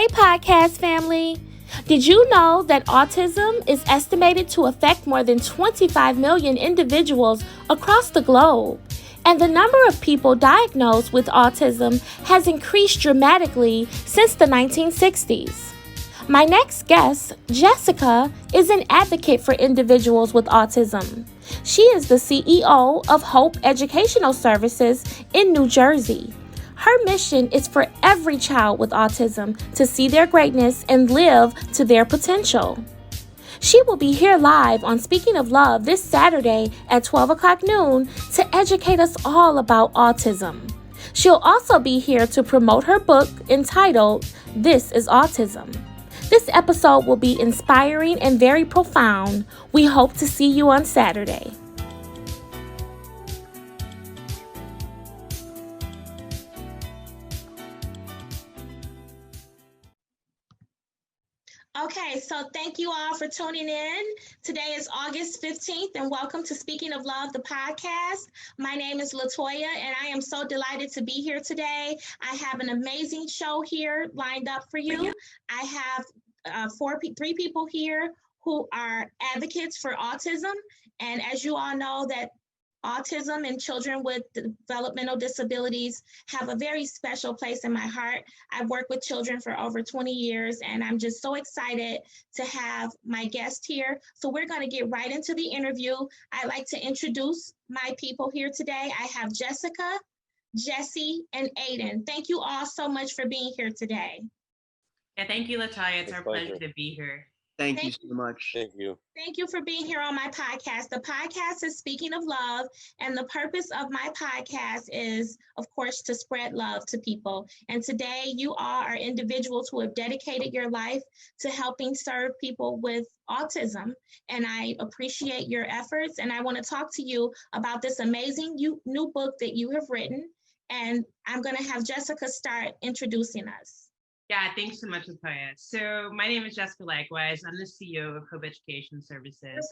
podcast family! Did you know that autism is estimated to affect more than 25 million individuals across the globe? And the number of people diagnosed with autism has increased dramatically since the 1960s. My next guest, Jessica, is an advocate for individuals with autism. She is the CEO of Hope Educational Services in New Jersey. Her mission is for every child with autism to see their greatness and live to their potential. She will be here live on Speaking of Love this Saturday at 12 o'clock noon to educate us all about autism. She'll also be here to promote her book entitled This is Autism. This episode will be inspiring and very profound. We hope to see you on Saturday. Okay, so thank you all for tuning in. Today is August 15th, and welcome to Speaking of Love, the podcast. My name is Latoya, and I am so delighted to be here today. I have an amazing show here lined up for you. I have three people here who are advocates for autism, and as you all know, that autism and children with developmental disabilities have a very special place in my heart. I've worked with children for over 20 years, and I'm just so excited to have my guest here. So we're going to get right into the interview. I'd like to introduce my people here today. I have Jessica, Jesse, and Aiden. Thank you all so much for being here today. Yeah, thank you, Latoya. It's our pleasure to be here. Thank you so much. Thank you. Thank you for being here on my podcast. The podcast is Speaking of Love, and the purpose of my podcast is, of course, to spread love to people. And today, you all are individuals who have dedicated your life to helping serve people with autism. And I appreciate your efforts. And I want to talk to you about this amazing new book that you have written. And I'm going to have Jessica start introducing us. Yeah, thanks so much, Latoya. So my name is Jessica likewise. I'm the CEO of Hope Education Services.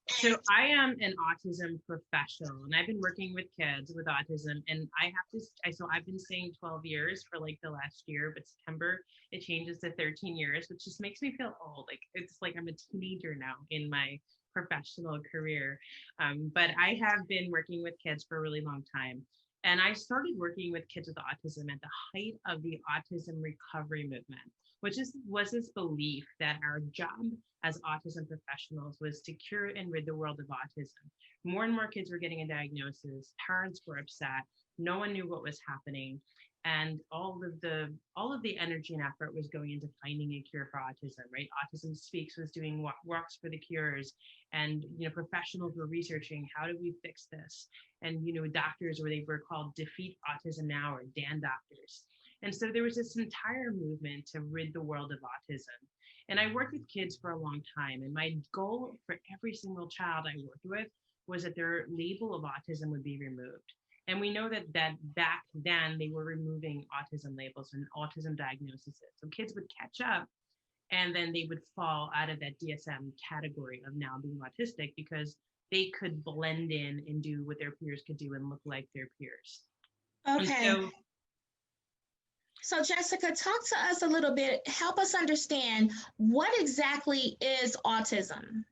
So I am an autism professional, and I've been working with kids with autism, and I've been saying 12 years for like the last year, but September it changes to 13 years, which just makes me feel old. Like it's like I'm a teenager now in my professional career. But I have been working with kids for a really long time. And I started working with kids with autism at the height of the autism recovery movement, which was this belief that our job as autism professionals was to cure and rid the world of autism. More and more kids were getting a diagnosis. Parents were upset. No one knew what was happening. And all of the energy and effort was going into finding a cure for autism, right? Autism Speaks was doing walks for the cures, and professionals were researching how do we fix this, and doctors were called Defeat Autism Now, or DAN doctors. And so there was this entire movement to rid the world of autism. And I worked with kids for a long time, and my goal for every single child I worked with was that their label of autism would be removed. And we know that back then they were removing autism labels and autism diagnoses. So kids would catch up, and then they would fall out of that DSM category of now being autistic because they could blend in and do what their peers could do and look like their peers. Okay. So Jessica, talk to us a little bit. Help us understand what exactly is autism.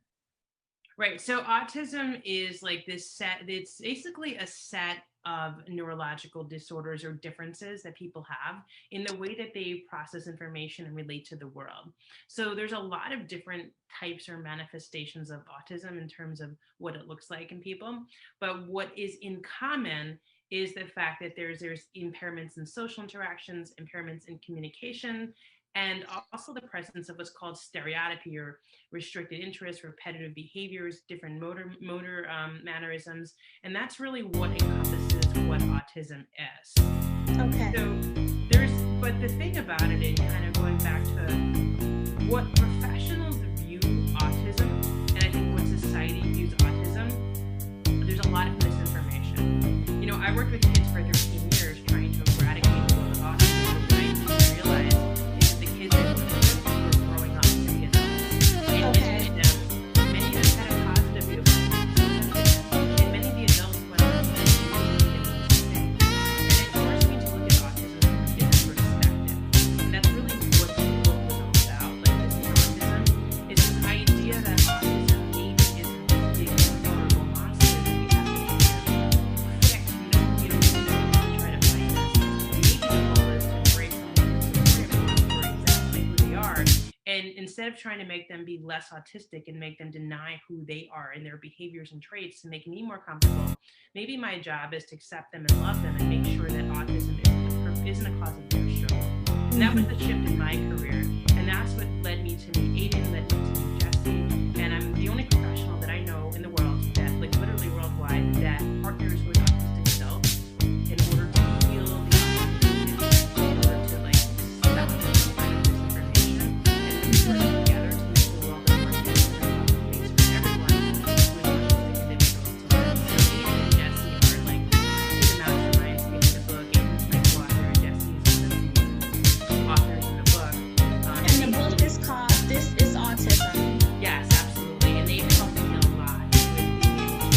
Right. So autism is like this set. It's basically a set of neurological disorders or differences that people have in the way that they process information and relate to the world. So there's a lot of different types or manifestations of autism in terms of what it looks like in people. But what is in common is the fact that there's impairments in social interactions, impairments in communication, and also the presence of what's called stereotypy, or restricted interest, repetitive behaviors, different motor mannerisms. And that's really what encompasses what autism is. Okay. So but the thing about it is, kind of going back to what professionals view autism, and I think what society views autism, there's a lot of misinformation. I worked with kids for 13 years trying to eradicate the world of autism. What I didn't realize is that the kids were growing up to be adults. And many of them had a positive view of autism. And many of the adults went on to be and it forced me to look at autism in that perspective. And that's really what instead of trying to make them be less autistic and make them deny who they are and their behaviors and traits to make me more comfortable, maybe my job is to accept them and love them and make sure that autism isn't a cause of their struggle. And that was the shift in my career. And that's what led me to meet Aiden, led me to meet Jesse. And I'm the only professional that I know in the world that, like literally worldwide, that partners with autistic adults in order to heal the autistic kids, in order to like stop this kind of misinformation and work together to make the world a more safe and healthy place for everyone with autistic individuals to live. So Aiden and Jesse are like the masterminds in the book. Aiden's my co-author and Jesse is one of the authors in the book. And the book is called This is Autism. Yes, absolutely. And they've helped me a lot with being able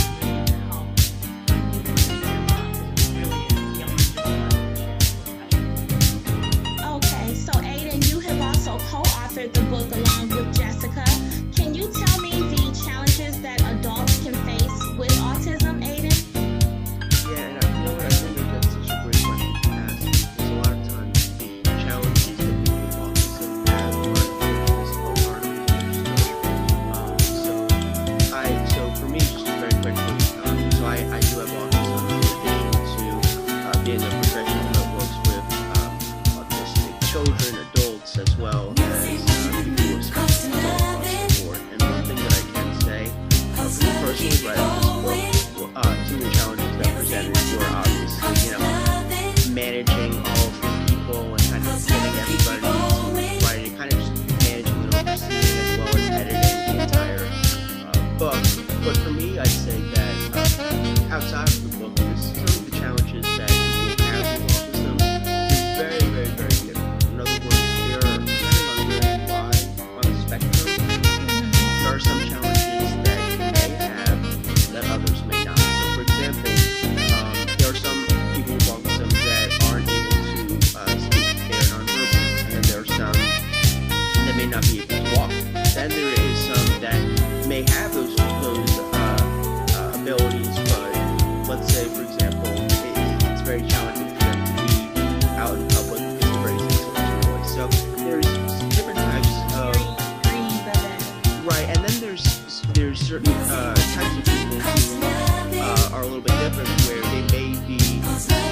to help people understand autism really is beyond just professional. Okay, so Aiden, you have also co-authored the book along with Jessica. Can you tell me the challenges that adults can face with autism, Aiden? Yeah, and you know what, I think that that's such a great question to ask, because a lot of times the challenges that people with autism have are physical or so for me, just very quickly, so I do have autism in addition to being a professional that works with autistic children, adults, as well as people with special needs across the board. And one thing that I can say, for me personally, right off this book, some of the challenges that presented were obviously, managing all of the people and kind of getting everybody to write it, kind of just managing and overseeing as well as editing the entire book. But for me, I'd say that outside of the book, some of the challenges that people have with autism is very, very, very different. In other words, there are, depending on where you lie on the spectrum, there are some challenges that you may have that others may not. So, for example, there are some people with autism that aren't able to speak; they're nonverbal, and then there are some that may not be able to walk. Then there is some that may have those abilities, but let's say, for example, it's very challenging for them to be out in public because they're very sensitive to noise. So there's different types of right, and then there's certain types of people who are a little bit different, where they may be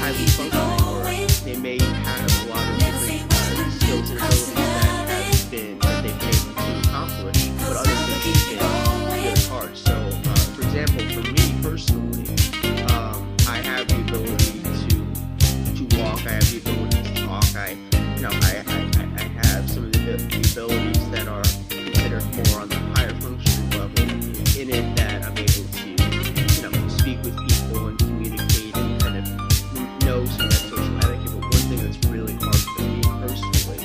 highly functioning, or they may have a lot of different skills and abilities that they've been able to accomplish, but other things have been really hard. So, for example, for me personally, I have the ability to walk. I have the ability to talk. I have some of the abilities that are considered more on the higher functioning level in it, that I'm able to, speak with people and communicate and kind of know some of that social etiquette. But one thing that's really hard for me personally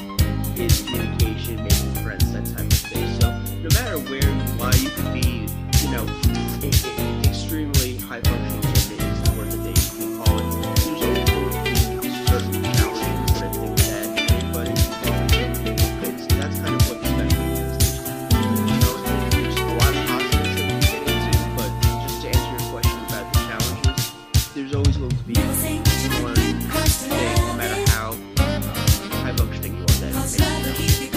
is communication, making friends, that type of thing. So no matter where you lie, you could be, extremely high functioning, is the word that they call it. There's always going to be certain challenges that I think that anybody can face. That's kind of what the spectrum is. There's a lot of positives that we can get into, but just to answer your question about the challenges, there's always going to be one thing, no matter how high functioning you are, that makes it challenging.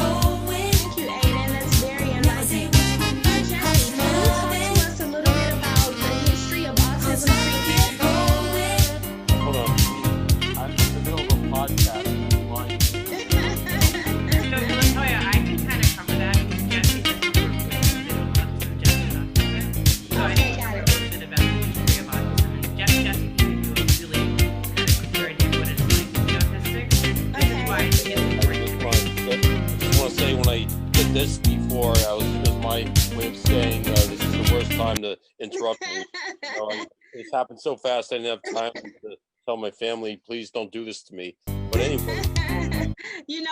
Thank you, Aiden. That's very enlightening. Jesse, can you talk to us a little bit about the history of autism treatment? Hold on. I'm in the middle of a podcast. So Latoya, I can kind of cover that because Jesse has worked with autism, Jesse autism. So I think Got a it. little bit about the history of autism. And Jesse can give you a really kind of clear idea of what it's like to be autistic. This is why it's important. I just want to say, when I did this before, it was my way of saying this is the worst time to interrupt me. It's happened so fast, I didn't have time to tell my family, please don't do this to me. But anyway,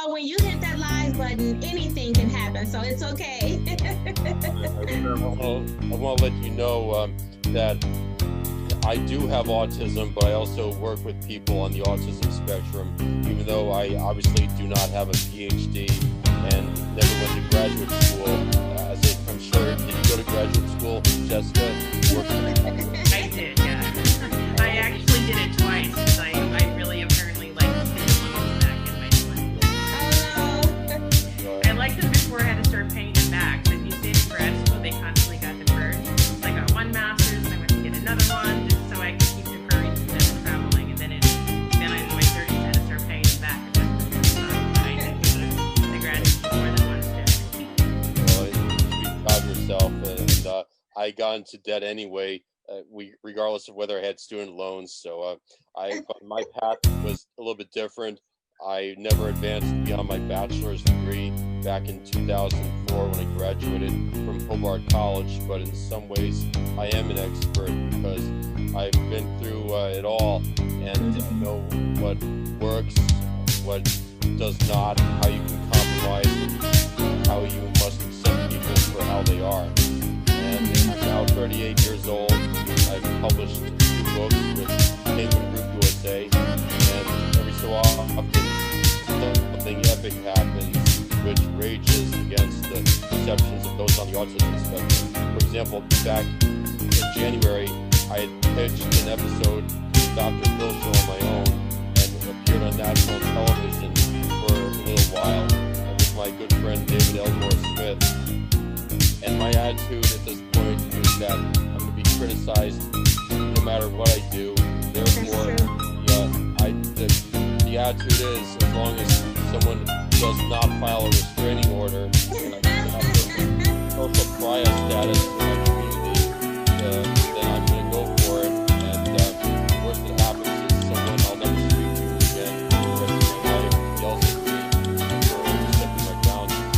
When you hit that live button, anything can happen, so it's okay. I want to let you know that I do have autism, but I also work with people on the autism spectrum, even though I obviously do not have a PhD and never went to graduate school. I'm sure, did you go to graduate school, Jessica? I did, yeah. I actually did it twice because I really apparently like to stick a monkey's back in my life. Oh, no. I liked it before I had to start paying I got into debt anyway, regardless of whether I had student loans. So but my path was a little bit different. I never advanced beyond my bachelor's degree back in 2004 when I graduated from Hobart College, but in some ways I am an expert because I've been through it all and I know what works, what does not, how you can compromise, and how you must accept people for how they are. And I'm now 38 years old. I've published 2 books with Penguin Group USA, and every so often something epic happens which rages against the perceptions of those on the autism spectrum. For example, back in January, I had pitched an episode to Dr. Phil show on my own and appeared on national television for a little while with my good friend David Elmore Smith. And my attitude at this point is that I'm going to be criticized no matter what I do. Therefore, the attitude is, as long as someone does not file a restraining order and I cannot social pariah status in my community, then I'm going to go for it. And the worst that happens is someone I'll never speak to again the rest of my life yells at me for overstepping my boundaries.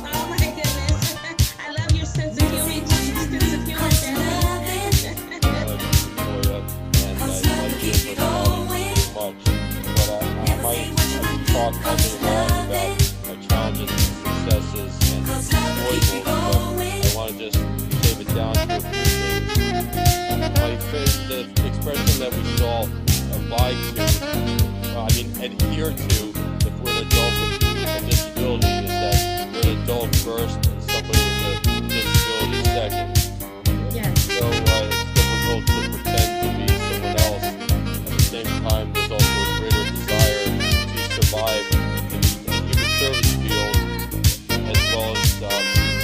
Oh my goodness. I love your sense of humor. Talk all day long about my challenges and successes and foibles, but I want to just shave it down to a few things. The expression that we should all abide to, adhere to, if we're an adult with a disability, is that you're an adult first and somebody with a disability second. Yes. So it's difficult to pretend to be someone else. At the same time, there's also a greater desire to survive in the human service field, as well as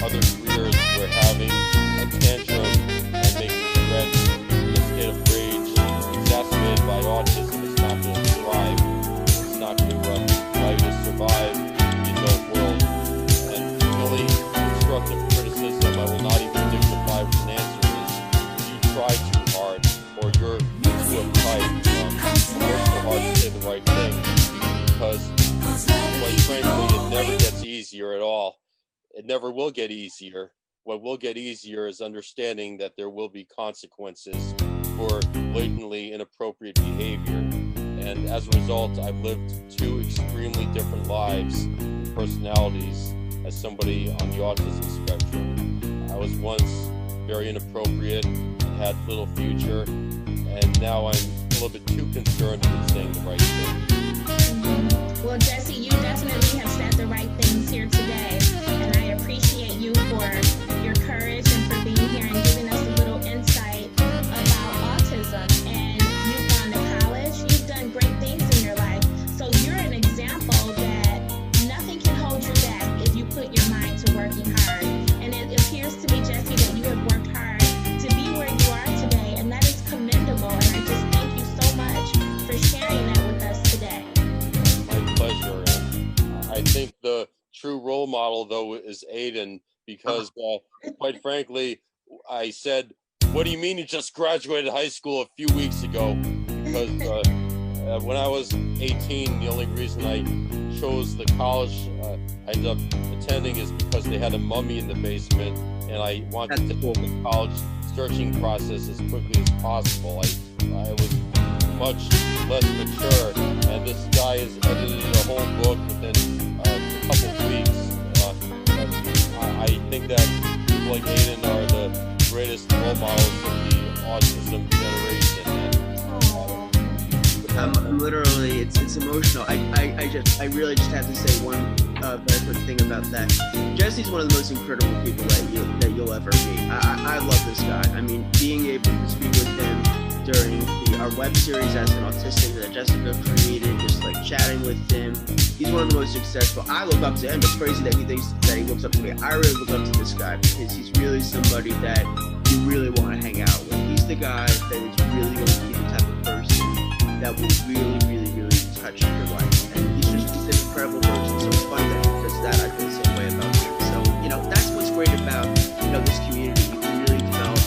other careers where having a tantrum and making threats in a state of rage exacerbated by autism is not going to thrive. It's not going to allow you to survive in the adult world. And the only constructive criticism I will not even dignify with an answer is if you try too hard or you're too uptight, work so hard to say the right thing, because quite frankly it never gets easier at all. It never will get easier. What will get easier is understanding that there will be consequences for blatantly inappropriate behavior. And as a result, I've lived 2 extremely different lives and personalities as somebody on the autism spectrum. I was once very inappropriate and had little future, and now I'm a little bit too concerned with saying the right thing. Well, Jesse, you definitely have said the right things here today, and I appreciate you for your courage and for being here and giving us a little insight about autism. And you've gone to college, you've done great things in your life, so you're an example that nothing can hold you back if you put your mind to working hard. And it appears to me, Jesse, that you have worked hard to be where you are today, and that is commendable. And I just thank you so much for sharing that with us today. My pleasure. And I think the true role model, though, is Aiden, because quite frankly, I said, "What do you mean you just graduated high school a few weeks ago?" Because when I was 18, the only reason I chose the college I ended up attending is because they had a mummy in the basement, and I wanted to take the college searching process as quickly as possible. I was much less mature, and this guy has edited a whole book within a couple of weeks. I think that people like Aiden are the greatest role models of the autism generation. I'm literally, it's emotional. I really just have to say one very quick thing about that. Jesse's one of the most incredible people that you'll ever meet. I love this guy. I mean, being able to speak with him during our web series as an autistic that Jessica created, just like chatting with him. He's one of the most successful. I look up to him. It's crazy that he thinks that he looks up to me. I really look up to this guy because he's really somebody that you really want to hang out with. He's the guy that is really going to be the type of person that will really, really, really touch your life. And he's an incredible person. So it's funny that he does that. I feel the same way about him. So, that's what's great about, this community. You can really develop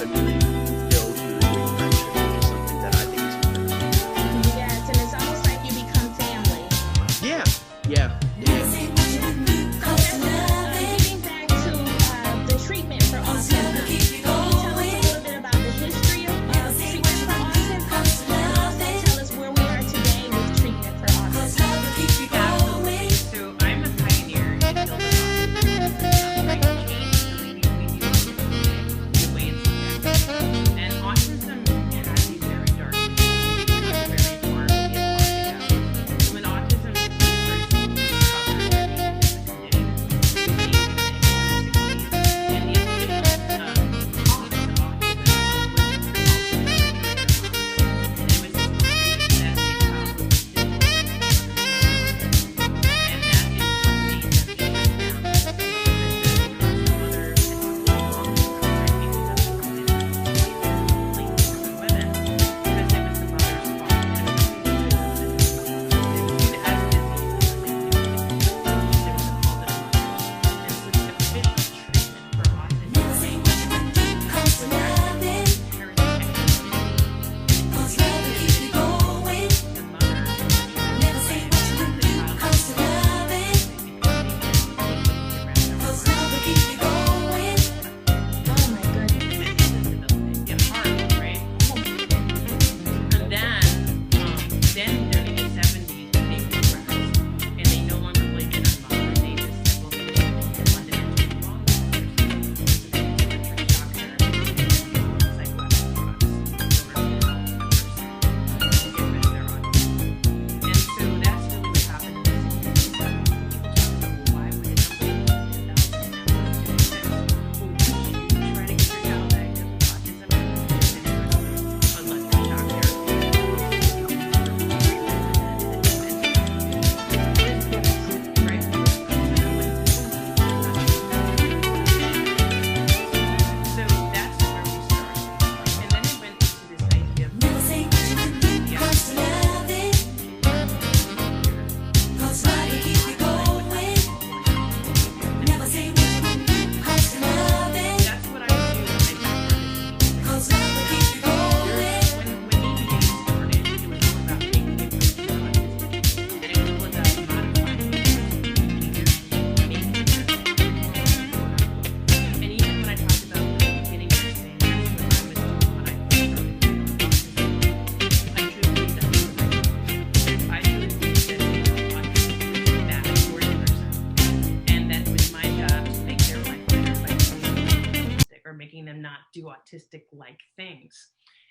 not do autistic-like things.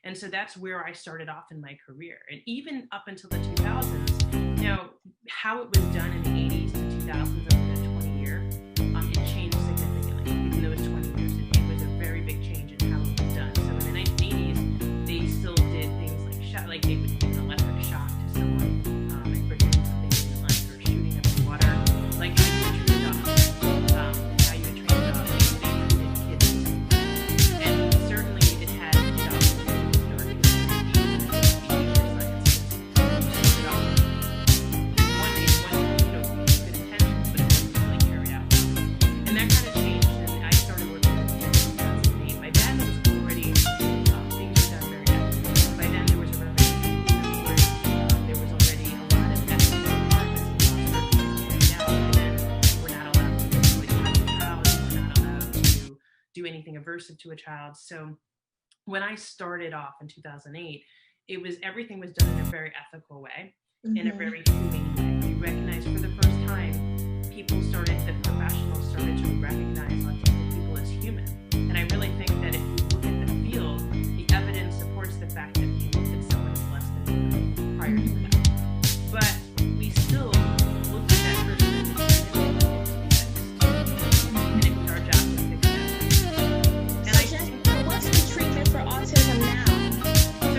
And so that's where I started off in my career. And even up until the 2000s, how it was done in the 80s to 2000s over the 20 year, it changed significantly. Even though it was 20 years, it was a very big change in how it was done. So in the 1980s, they still did things like they would give an electric shock to someone and pretend something they didn't like, or shooting them in water, like how you would train dogs, how you would train dogs, they treated kids. And certainly it had anything aversive to a child. So when I started off in 2008, everything was done in a very ethical way, in a very humane way. We recognized for the first time, the professionals started to recognize autistic people as human. And I really think that if you look at the field, the evidence supports the fact that we looked at someone as less than human prior to that. But we still looked at that person as a human and it was our job to fix that. And so what's the treatment for autism now? So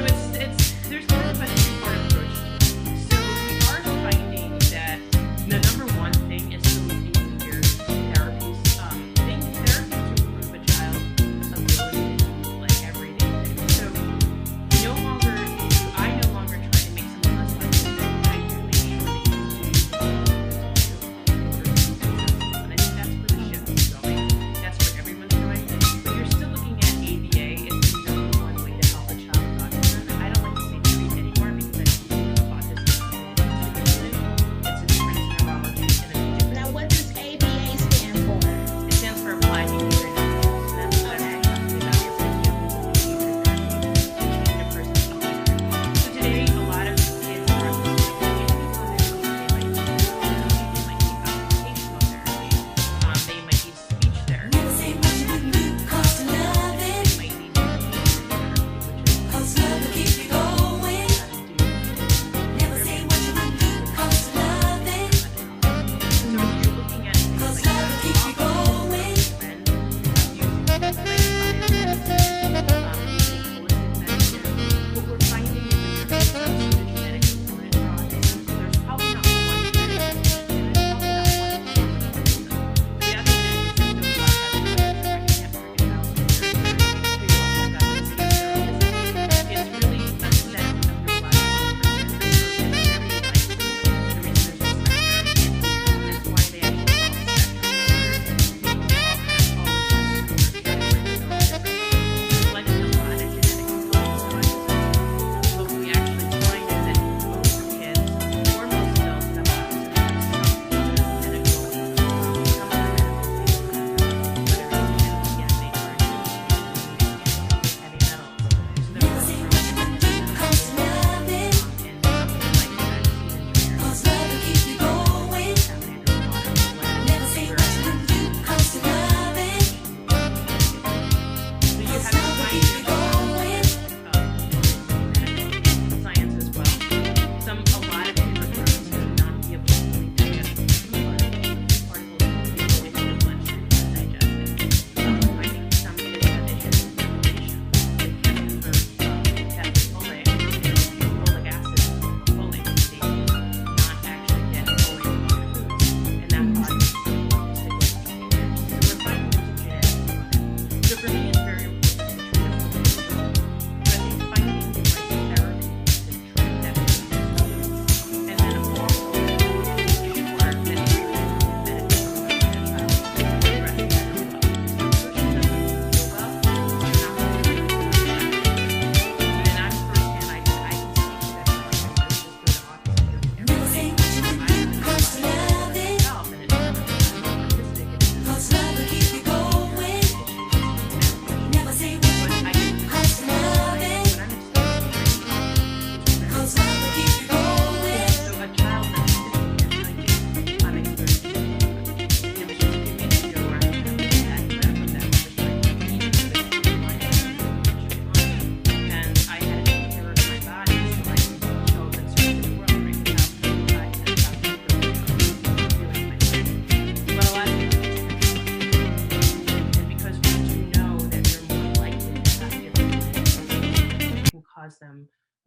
there's kind of a three-part approach to it. So we are finding that the number one thing is still behavior therapies.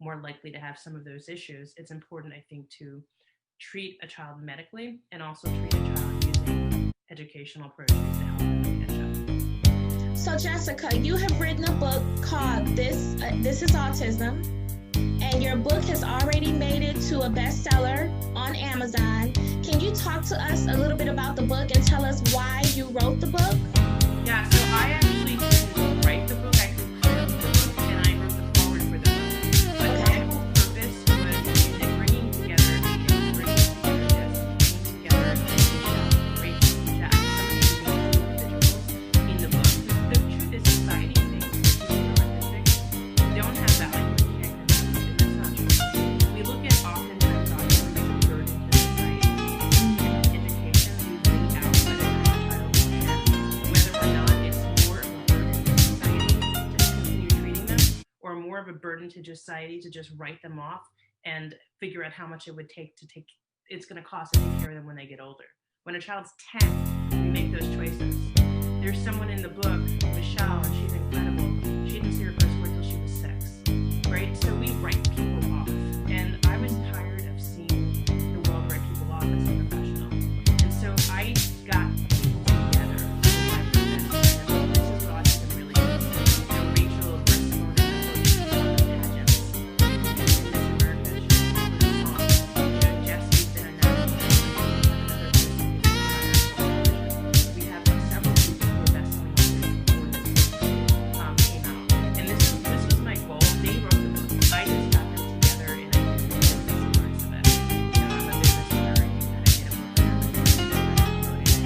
more likely to have some of those issues, it's important, I think, to treat a child medically and also treat a child using educational approaches to help them catch up. So Jessica, you have written a book called This is Autism, and your book has already made it to a bestseller on Amazon. Can you talk to us a little bit about the book and tell us why you wrote the book? Yeah, so I actually didn't write the book, I compiled the book, and I wrote the forward for the book. But my whole purpose was in bringing together Michelle, Rachel, Jack, some of these individuals in the book. The truth is, society thinks that people are autistic. We don't have that, like, we can't convince them, that's not true. We look at oftentimes autism as a burden to society. Education, we bring out whether or not a child can, whether or not it's more of a burden to society to continue treating them, or more of a burden to society to just write them off and figure out how much it would take it's going to cost to take care of them when they get older. When a child's 10, we make those choices. There's someone in the book, Michelle, and she's incredible. She didn't see her first word till she was 6, right? So we write people off. And I was tired of seeing the world write people off as a professional. And so I got people together with my purpose. And this is what autism really is. So Rachel, Bristol, and the pageants. Miss America, she was the song. Jesse's been a national another person who's been on television. We have several people who are best-selling authors before this book came out. And this was my goal. They wrote the book. I just got them together and I did the business parts of it. I'm a business owner. I think that I did a book.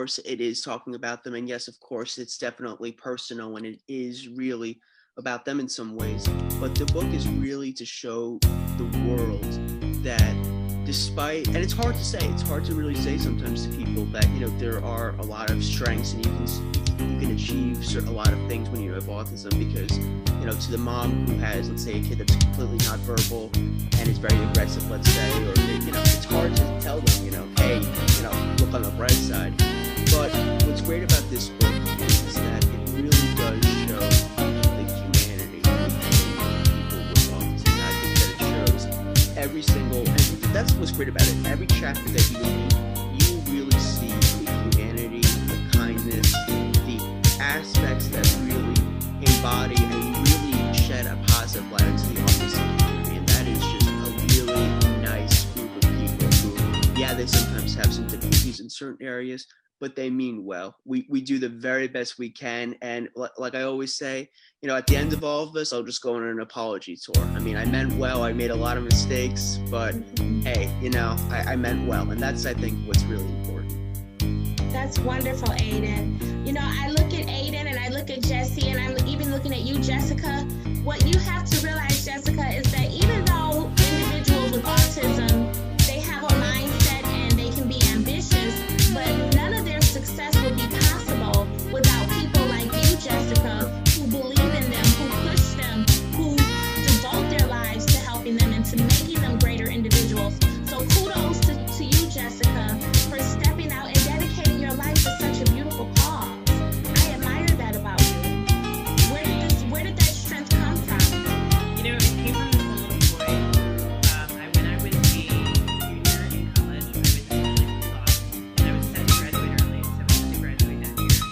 course, it is talking about them. And yes, of course, it's definitely personal and it is really about them in some ways. But the book is really to show the world that despite, and it's hard to say, it's hard to really say sometimes to people that, there are a lot of strengths and you can achieve a lot of things when you have autism because, to the mom who has, let's say, a kid that's completely not verbal and is very aggressive, let's say, or, it's hard to tell them, hey, look on the bright side. But what's great about this book is that it really does show the humanity of people with autism. And I think that it shows every single, and that's what's great about it. Every chapter that you read, you really see the humanity, the kindness, the aspects that really embody and really shed a positive light into the autism community. And that is just a really nice group of people who, yeah, they sometimes have some difficulties in certain areas, but they mean well. We do the very best we can. And like I always say, at the end of all of this, I'll just go on an apology tour. I mean, I meant well. I made a lot of mistakes, but hey, I meant well. And that's, I think, what's really important. That's wonderful, Aiden. I look at Aiden and I look at Jesse, and I'm even looking at you, Jessica. What you have to realize, Jessica, is that even though individuals with autism, they have a mindset and they can be ambitious, but none of their success would be possible without people like you, Jessica, who believe in them, who push them, who devote their lives to helping them and to making them greater individuals. So kudos to you, Jessica, for stepping out and dedicating your life to such a beautiful cause. I admire that about you. Where did that strength come from? It came from this little boy. When I was a junior in college, I was initially thought, and I was set to graduate early, so I was to graduate that year.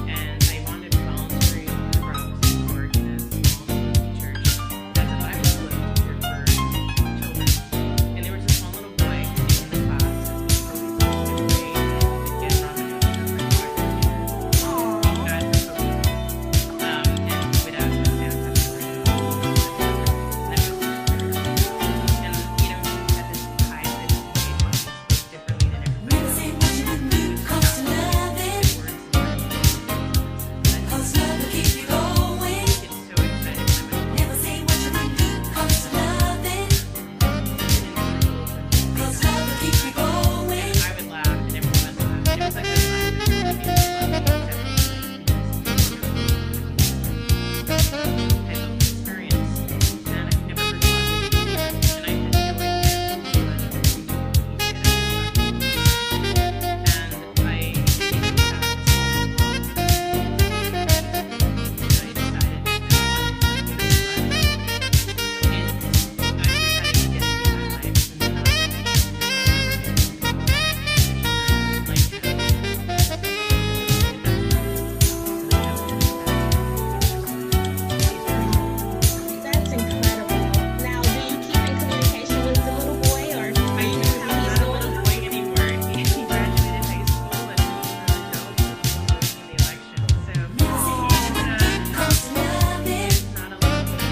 And I wound up volunteering for the Bronx Org in a small community church as a Bible school teacher for children. And there was a small little boy in the class from first grade, and the kid brought him to the God for cooking. And we would ask him to learn and I was and he had this high pitched voice, differently than everybody else. I would laugh and everyone would laugh. It was like the time that made me laugh type of experience, and I've never heard of it, and I had no idea what it was. And I became That's incredible. Now, do you keep in communication with the little boy, or I you know know how he's he's not a doing? little boy anymore. He graduated high school and he's an adult voting in the election. So he's not a little boy.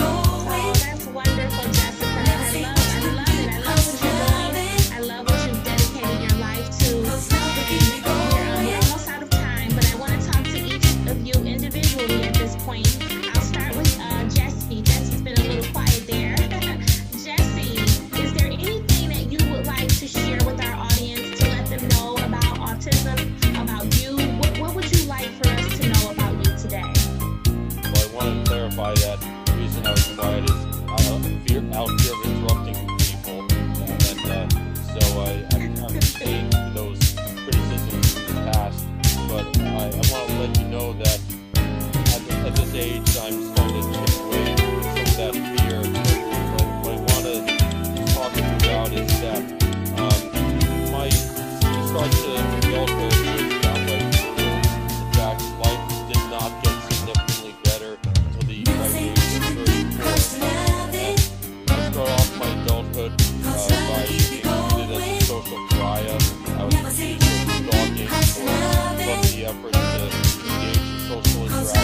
Oh, that's wonderful, Jessica. I love it. I love what you're doing. I love what you've dedicated your life to. And we're almost out of time, but I want to talk to each of you individually at this point. I'll start with Jesse. Jesse's been a little quiet there. Jesse, is there anything that you would like to share with our audience to let them know about autism, about you? What would you like for us to know about you today? Well, I want to clarify that the reason I was quiet is out fear of interrupting people, and so I'm paying for those criticisms in the past. But I want to let you know that at this age, I'm starting to chip away some of that fear. What I want to talk about is that my start to adulthood was downright brutal. In fact, life did not get significantly better until the right age of 34. I start off my adulthood by being treated as a social pariah. I was accused of stalking or above the effort to engage in social interaction.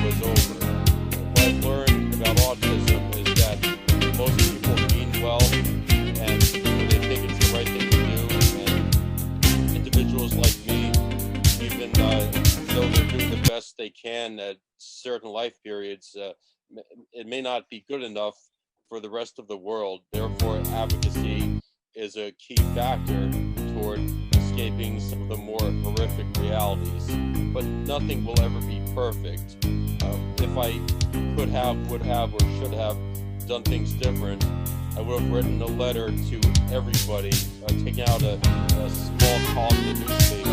was over. What I've learned about autism is that most people mean well and they think it's the right thing to do. And individuals like me, even though they're doing the best they can at certain life periods, it may not be good enough for the rest of the world. Therefore, advocacy is a key factor toward escaping some of the more horrific realities. But nothing will ever be perfect. If I could have, would have, or should have done things different, I would have written a letter to everybody, taking out a small column in the newspaper.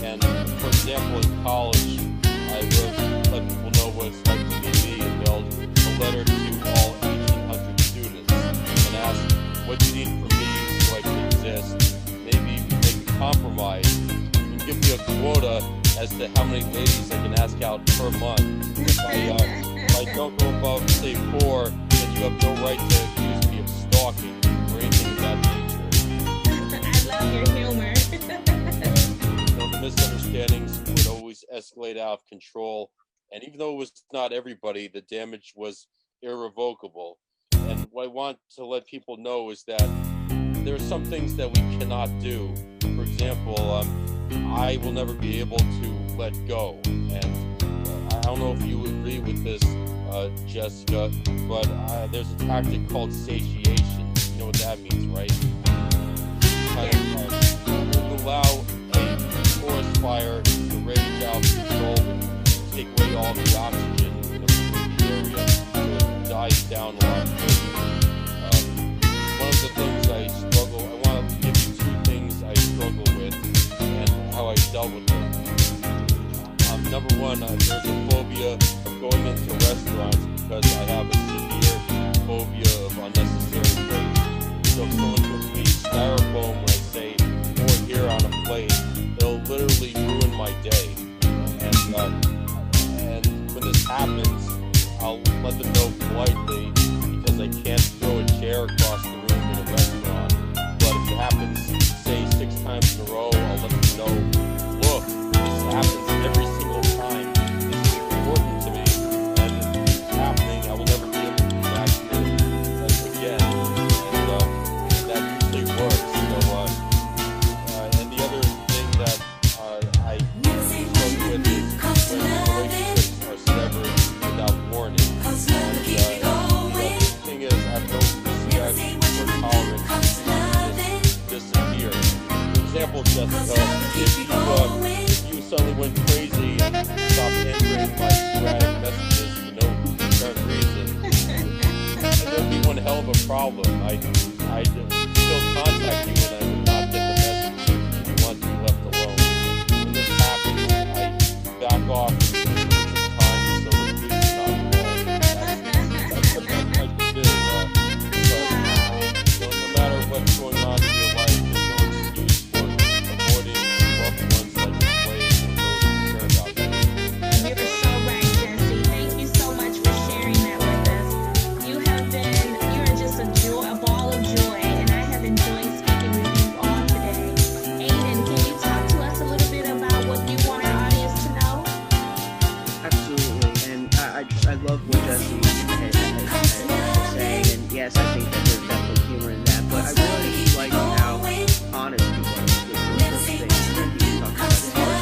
And for example, in college, I would have let people know what it's like to be me and mailed a letter to all 1,800 students and asked, what do you need from me so I can exist? Maybe make a compromise and give me a quota as to how many ladies I can ask out per month. If I don't go above, say, 4, then you have no right to accuse me of stalking or anything of that nature. I love your humor. The misunderstandings would always escalate out of control. And even though it was not everybody, the damage was irrevocable. And what I want to let people know is that there are some things that we cannot do. For example, I will never be able to let go. And I don't know if you agree with this, Jessica, but there's a tactic called satiation. You know what that means, right? You allow a forest fire to rage out of control and take away all the oxygen in the area so it dies down a lot quicker. One of the things I want to give you 2 things I struggle with and how I dealt with them. Number 1, there's a phobia of going into restaurants because I have a severe phobia of unnecessary waste. So if someone puts me styrofoam when I say, pour here on a plate, it'll literally ruin my day. And when this happens, I'll let them know politely because I can't throw a chair across the room in a restaurant. But if it happens, say 6 times in a row, I'll let them know, look, this happens every single time. This is important to me, and if it's happening, I will never be able to come back here again. And that usually works. So, and the other thing that I struggle with is when relationships are severed without warning. And the thing is, I have no respect or tolerance to disappear. For example, Jessica, if you suddenly went crazy and stopped answering my sporadic messages for no apparent reason, there'd be one hell of a problem. I'd still contact you and I would not get the message if you want to be left alone. When this happens, I back off and take time so the police are not called. That's the best I can do. But no matter what's going on in your life, there's no excuse for avoiding loved ones like the plague or those who care about you. You're so right, Jesse. Thank you so much for sharing that with us. You are just a ball of joy, and I have enjoyed speaking with you all today. Aiden, can you talk to us a little bit about what you want our audience to know? Absolutely, and I love what Jesse was saying, and yes, I think that there's definitely humor in that, but I really like how honest he was with those things that he talked about. It's hard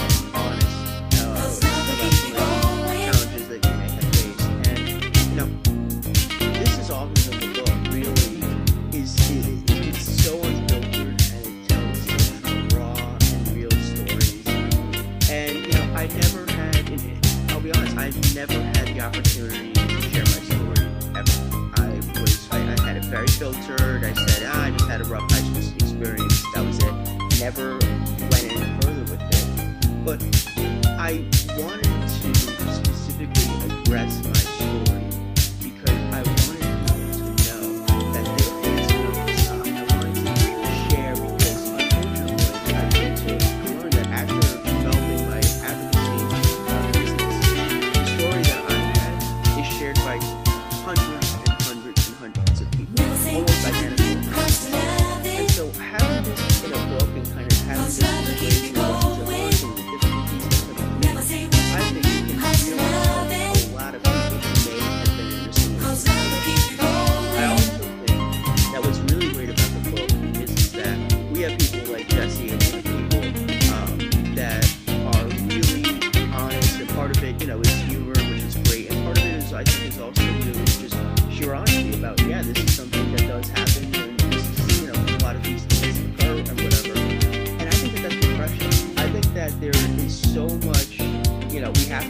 to be honest about some of the challenges that you may have faced, and this is autism. The book really it's so unfiltered and it tells such raw and real stories. And I never had, I'll be honest, I've never had the opportunity to share my story ever. I had it very filtered. I said, I just had a rough high school experience. That was it. Never went any further with it. But I wanted to specifically address my story because I wanted people to know that there is no stop. I wanted to share because unfortunately I came to learn that after developing my advocacy business, the story that I had is shared by hundreds and hundreds and hundreds of people, almost identical. And so having this in a book and kind of having this situation of what he's learned and the difficulties that come up, I think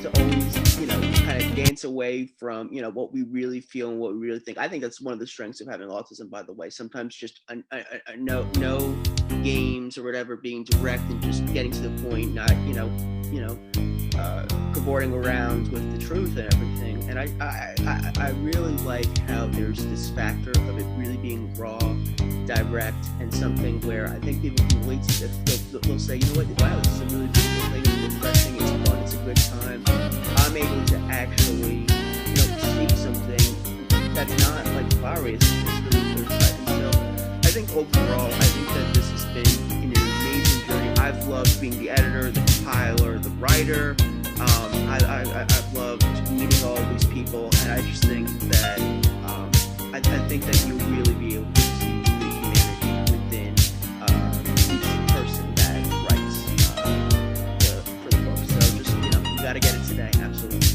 to always, kind of dance away from, what we really feel and what we really think. I think that's one of the strengths of having autism, by the way. Sometimes just no games or whatever, being direct and just getting to the point, not, cavorting around with the truth and everything. And I really like how there's this factor of it really being raw, direct, and something where I think people can relate to it. They'll say, wow, this is a really beautiful thing, it's refreshing, it's fun, it's a good time. I'm able to actually, see something that's not like flowery, it's really clear cut. And so I think overall, I think that this has been an amazing journey. I've loved being the editor, the compiler, the writer. I've loved meeting all these people, and I just think that I think that you'll really be able to see the humanity within each person that writes for the book. So just, you got to get it today. Absolutely.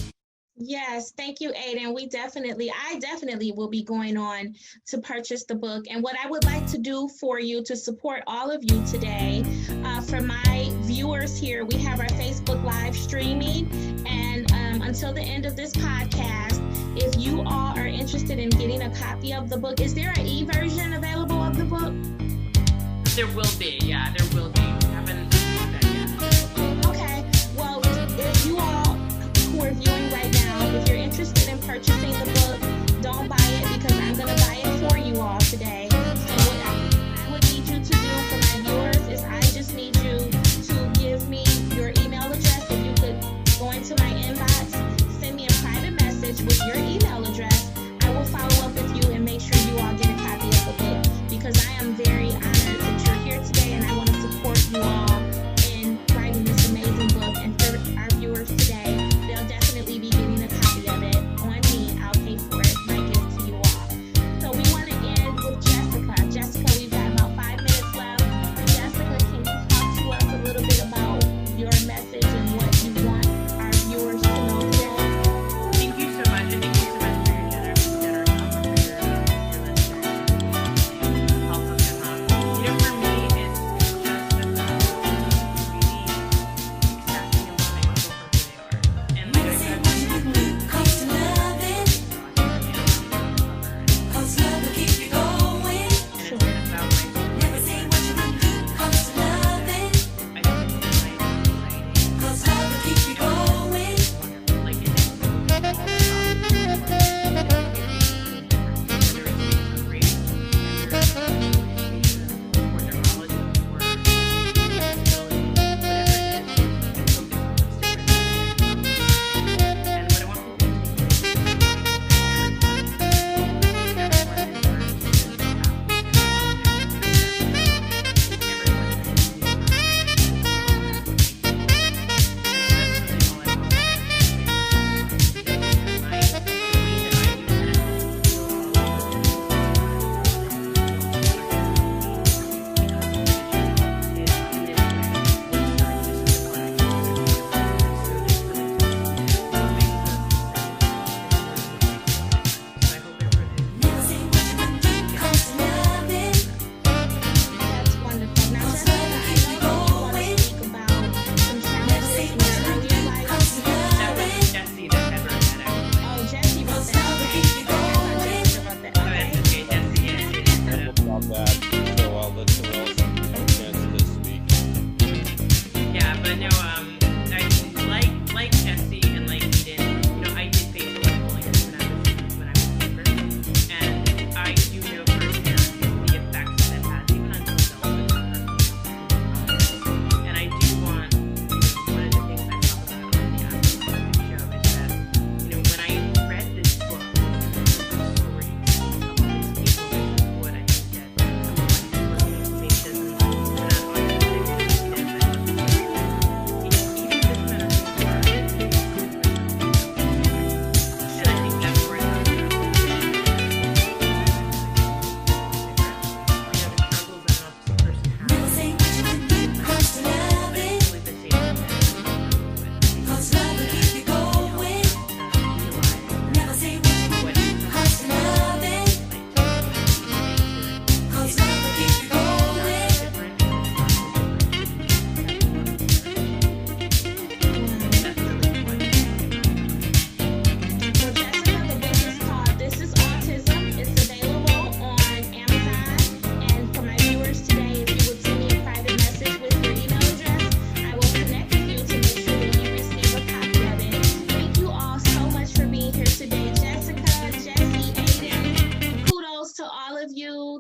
Yes, thank you, Aiden. I definitely will be going on to purchase the book. And what I would like to do for you to support all of you today, for my viewers here, we have our Facebook Live streaming. And until the end of this podcast, if you all are interested in getting a copy of the book, is there an e-version available of the book? There will be, yeah, there will be. I haven't done that yet. Okay, well, if you all who are viewing right now, if you're interested in purchasing the book, don't buy it because I'm going to buy it for you all today. So what I would need you to do for my viewers is I just need you to give me your email address. If you could go into my inbox, send me a private message with your email address. I will follow up with you and make sure you all get a copy of the book because I am very honored that you're here today and I want to support you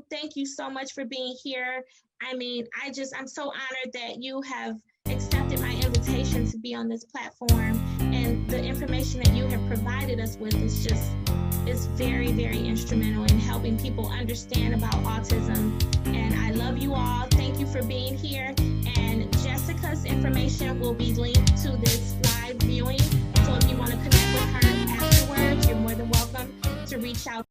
thank you so much for being here. I mean, I'm so honored that you have accepted my invitation to be on this platform, and the information that you have provided us with is very, very instrumental in helping people understand about autism. And I love you all. Thank you for being here. And Jessica's information will be linked to this live viewing. So if you want to connect with her afterwards, you're more than welcome to reach out.